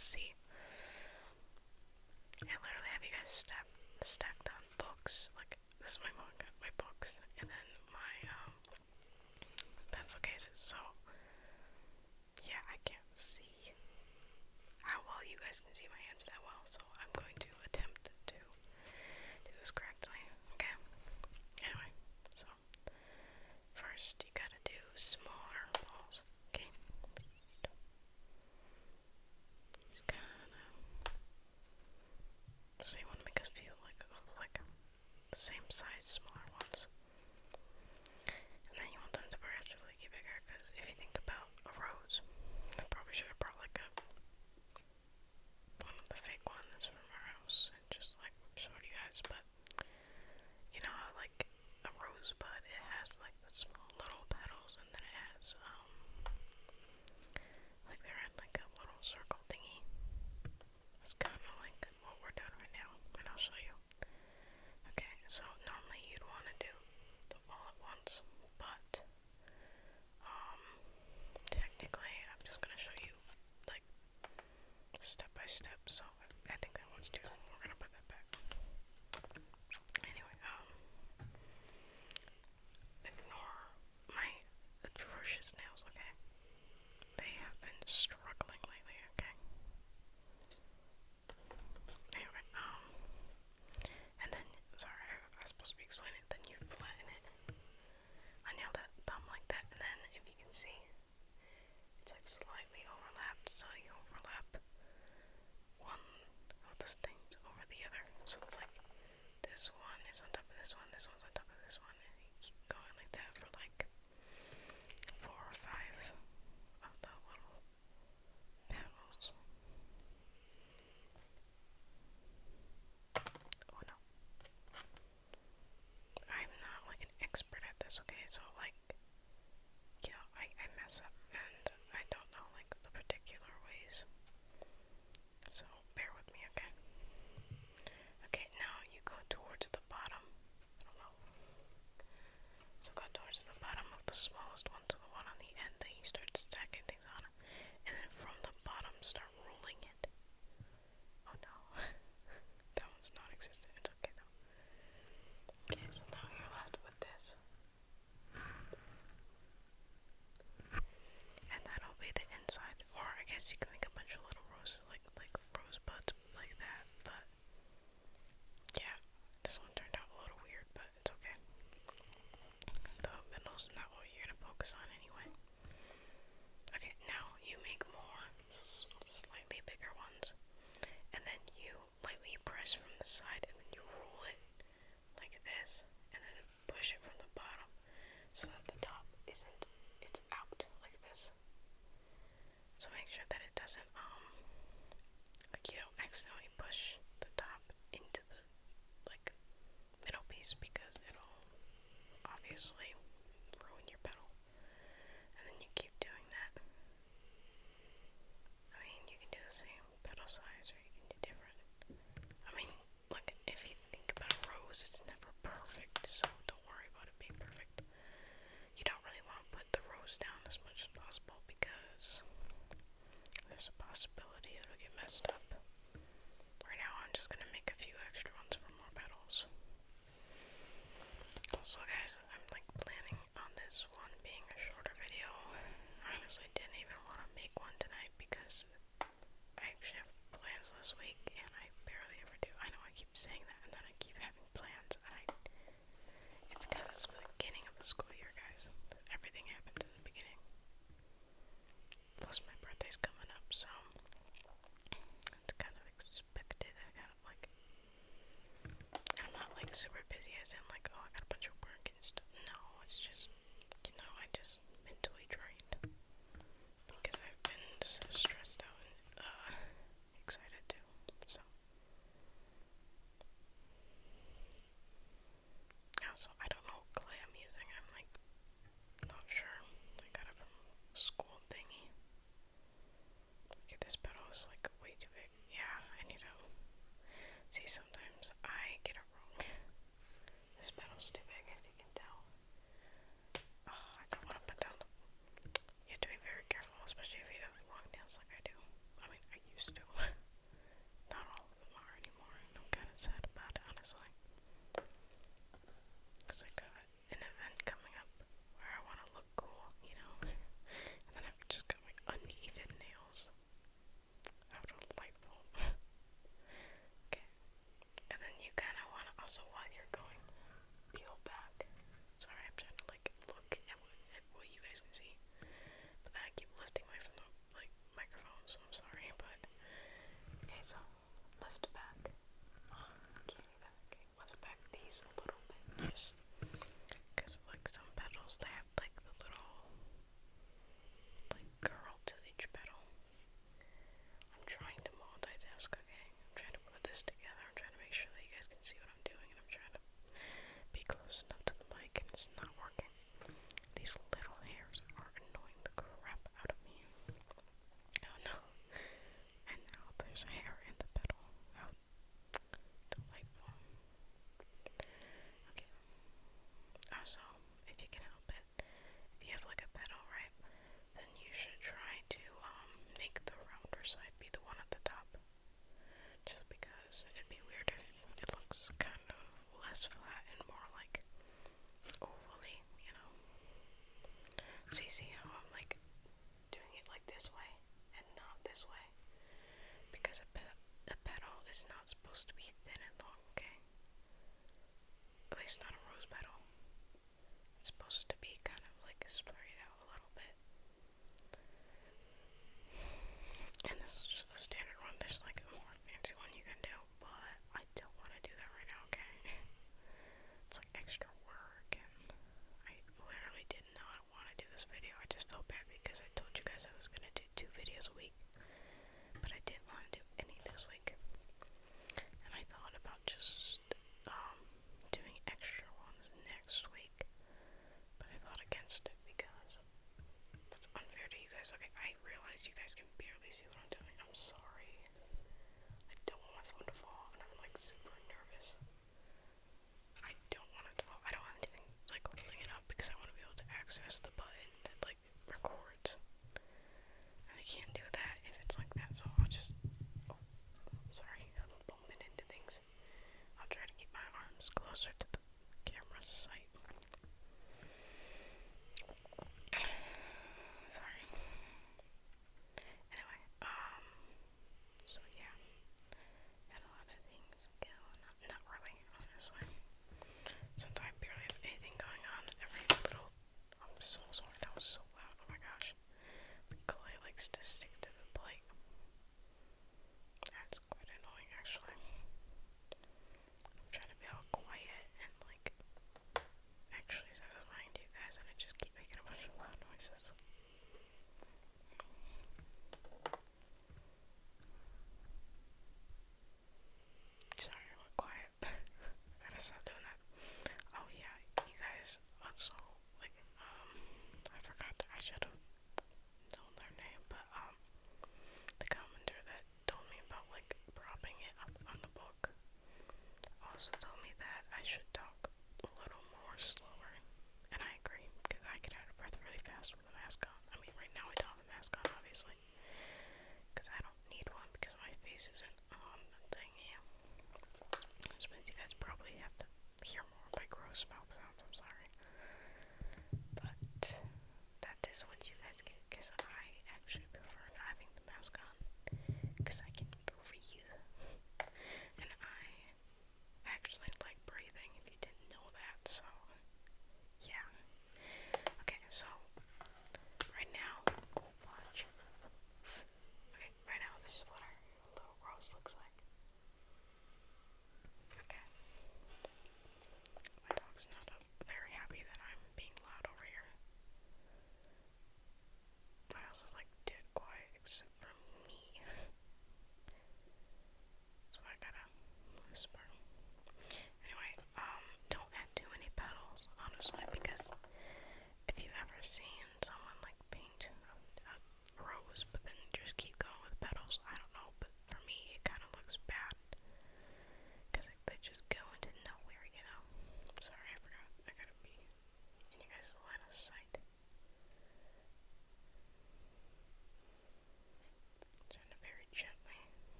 see. I literally have you guys stacked on books. Like, this is my manga, my books, and then my pencil cases. So yeah, I can't see how well you guys can see my hands that well. So I'm going to attempt to do this correctly. Okay. Anyway, so first you gotta do smaller balls. Okay. Just kind of. So you want to make us feel like the same size, smaller ones. And then you want them to progressively get bigger, because if you think about a rose, I probably should have brought like one of the fake ones from our house and just like showed you guys, but you know how like a rosebud, it has like the small little petals, and then it has like they're in like a little circle thingy. That's kind of like what we're doing right now, and I'll show you. Okay, so normally you'd want to do them all at once, but technically I'm just gonna show you like step by step. So I think that one's too long. We're gonna put that back. Anyway, ignore my atrocious nails, okay? They have been struggling lately, okay? Anyway, and then, sorry, I was supposed to be explaining it, then you flatten it on your thumb like that, and then, if you can see, it's like slightly overlapped, so you overlap one of those things over the other, so it's like, this one is on top of this one, this one's on top of this one, and you keep going like that for like 4 or 5 of the little petals. Oh no. I'm not like an expert at this, okay? So like, you know, I mess up and I don't know like the particular ways. So bear with me, okay? Okay, now you go towards the bottom. I don't know. So go towards the bottom of the smallest one, so the one on the end that you start stacking things on. And then from the bottom start rolling it. Oh no. That one's not existent. It's okay though. Okay, so now you're left with this. And that'll be the inside. Or I guess you can make a bunch of little roses, like rosebuds like that. But yeah, this one turned out a little weird, but it's okay. The middle's not what you're gonna focus on anyway. Okay, now you make more, slightly bigger ones. And then you lightly press from the side, and then you roll it like this, and then push it from the bottom so that the top isn't, it's out like this. So make sure that it doesn't, like you don't accidentally push the top into the, like, middle piece, because it'll obviously ruin your petal. And then you keep doing that. I mean, you can do the same petal size, or you can do different. I mean, look, if you think about a rose, it's never perfect, so don't worry about it being perfect. You don't really want to put the rose down as much as possible, because there's a possibility it'll get messed up. Right now, I'm just gonna make a few extra ones for more petals. Also, guys, I'm like planning so I'm sorry, but okay, so lift back. Oh, I can't even. Okay, lift back these a little bit, just because like some petals they have like the little like curl to each petal. I'm trying to multitask, okay? I'm trying to put this together. I'm trying to make sure that you guys can see what I'm doing, and I'm trying to be close enough to the mic, and it's not working. These little hairs are annoying the crap out of me. Oh no. And now there's hair in the petal. How delightful. Okay. Also, if you can help it, if you have like a petal, right, then you should try to make the rounder side be the one at the top. Just because it'd be weird if it looks kind of less flat and more like ovally, you know. See how I'm like doing it like this way and not this way? Because a petal is not supposed to be thin and long, okay? At least not a rose petal. It's supposed to be kind of like sprayed out a little bit. And this is just the standard one. There's like a more fancy one you can do, but I don't want to do that right now, okay? It's like extra work, and I literally did not want to do this video. I just felt bad because I told you guys I was going to do 2 videos a week, but I didn't want to do any this week. And I thought about just doing extra ones next week, but I thought against it because that's unfair to you guys. Okay, I realize you guys can barely see what I'm doing. I'm sorry. I don't want my phone to fall, and I'm like super nervous. I don't want it to fall. I don't want anything like holding it up because I want to be able to access the button that like records. And I can't do that if it's like that, so I'll just. Oh, sorry, I'm bumping into things. I'll try to keep my arms closer to the camera's sight. Sorry. Anyway, so yeah, had a lot of things going on. Not really, honestly. Since I barely have anything going on, every little. I'm so sorry, that was so loud. Oh my gosh. Clay likes to stick to the plate. That's quite annoying, actually. I'm trying to be all quiet and like actually satisfying to you guys, and I just keep making a bunch of loud noises. Sorry, I went quiet. I gotta stop doing that. Oh yeah, you guys also like I forgot that I should have told their name, but the commenter that told me about like propping it up on the book also told me that I should talk a little more slower, and I agree because I get out of breath really fast with a mask on. I mean, right now I don't have a mask on, obviously, because I don't need one because my face isn't on the thingy. Which means you guys probably have to hear more of my gross mouth sounds. I'm sorry, but that is what you guys get because I actually prefer not having the mask on because I can breathe, and I actually like breathing. If you didn't know that, so yeah. Okay, so right now, oh watch. Okay, right now this is what our little rose looks like. Okay. My dog's not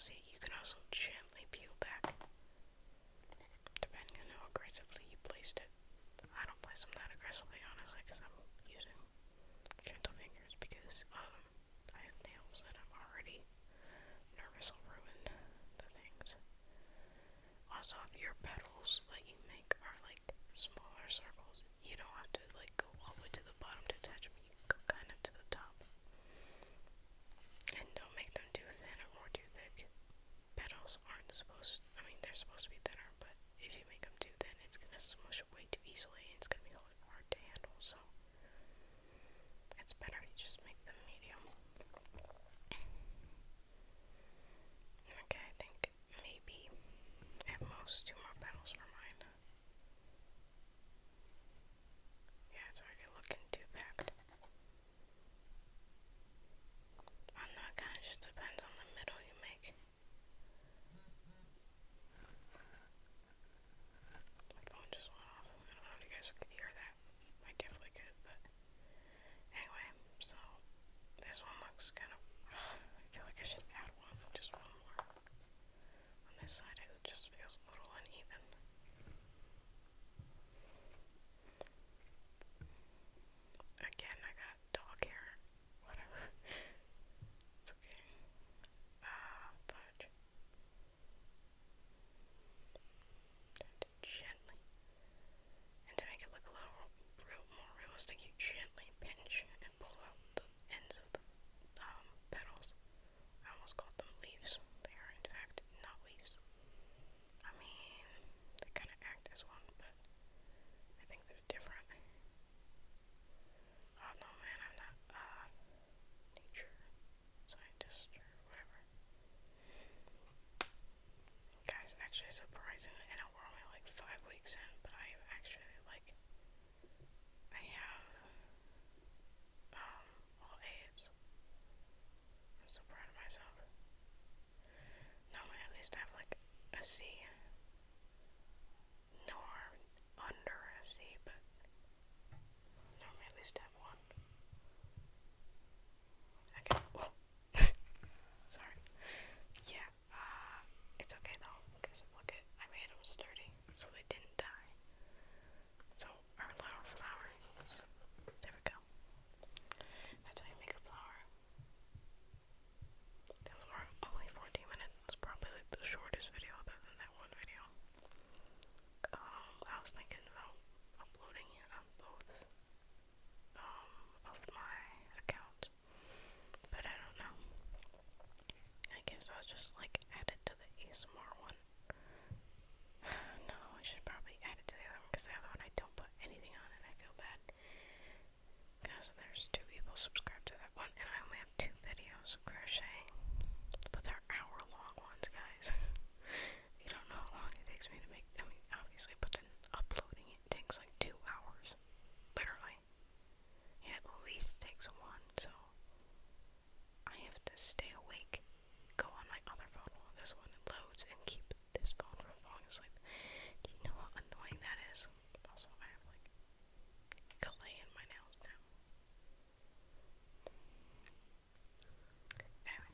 see, you can also gently peel back, depending on how aggressively you placed it. I don't place them that aggressively, honestly, because I'm using gentle fingers because I have nails and I'm already nervous I'll ruin the things. Also, if your petals that you make are like smaller circles, you don't have to like go all the way to the bottom to attach them. You can go kind of to the top. And don't make them too thin or too thick. Petals aren't supposed, I mean they're supposed to be thinner, but if you make them too thin, it's gonna smush away too easily and it's gonna be hard to handle, so it's better to just make them medium. Okay, I think maybe at most 2 more petals for mine. Yeah, it's already looking too packed. I don't know, it kinda just depends on the middle you make. My phone just went off. I don't know if you guys could hear that. I definitely could, but anyway, so this one looks kind of, I feel like I should add just one more. On this side it just feels a little uneven. Again, I got dog hair. Whatever. It's okay. Fudge. Gently. And to make it look a little more realistic, you gently pinch and pull out the ends of the petals. I almost called them leaves. They are in fact not leaves. I mean, they kind of act as one, but I think they're different. Oh no, man, I'm not nature scientist or whatever. Guys, actually surprisingly, I know we're only like 5 weeks in, but I have actually like, I have all A's. I'm so proud of myself. Normally at least I have like a C. Nor under a C, but normally at least have one. Okay, whoa. Sorry. Yeah, it's okay though, because look at, I made them sturdy, so they didn't die. So, our little flower, there we go. That's how you make a flower. That was only 14 minutes, it's probably like the shortest video other than that one video. I was thinking about uploading it on both, of my accounts, but I don't know. I guess I'll just like add it to the ASMR one. No, I should probably add it to the other one because the other one I don't put anything on and I feel bad. Because there's 2 people subscribed to that one and I only have 2 videos of crocheting. But they're hour-long ones, guys. You don't know how long it takes me to make, I mean, obviously, but then uploading it takes like 2 hours. Literally. It at least takes 1, so I have to stay awake, go on my other phone while this one loads, and keep this phone from falling asleep. Do you know how annoying that is? Also, I have like clay in my nails now. Anyway,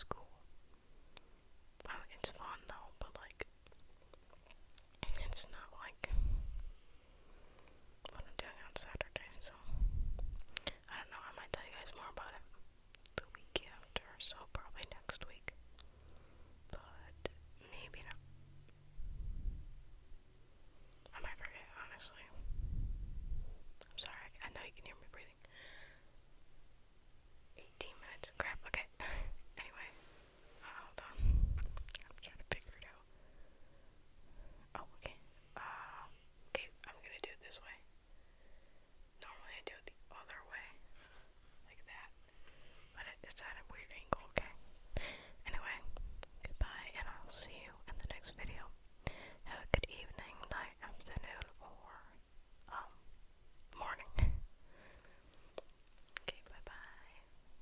school. It's fun though, but like, it's not like what I'm doing on Saturday, so I don't know. I might tell you guys more about it the week after, so probably next week, but maybe not. I might forget, honestly. I'm sorry, I know you can hear me breathing. 18 minutes, crap, okay. Anyway, hold on. I'm trying to figure it out. Oh, okay. Okay, I'm gonna do it this way. Normally I do it the other way, like that, but it's at a weird angle, okay? Anyway, goodbye, and I'll see you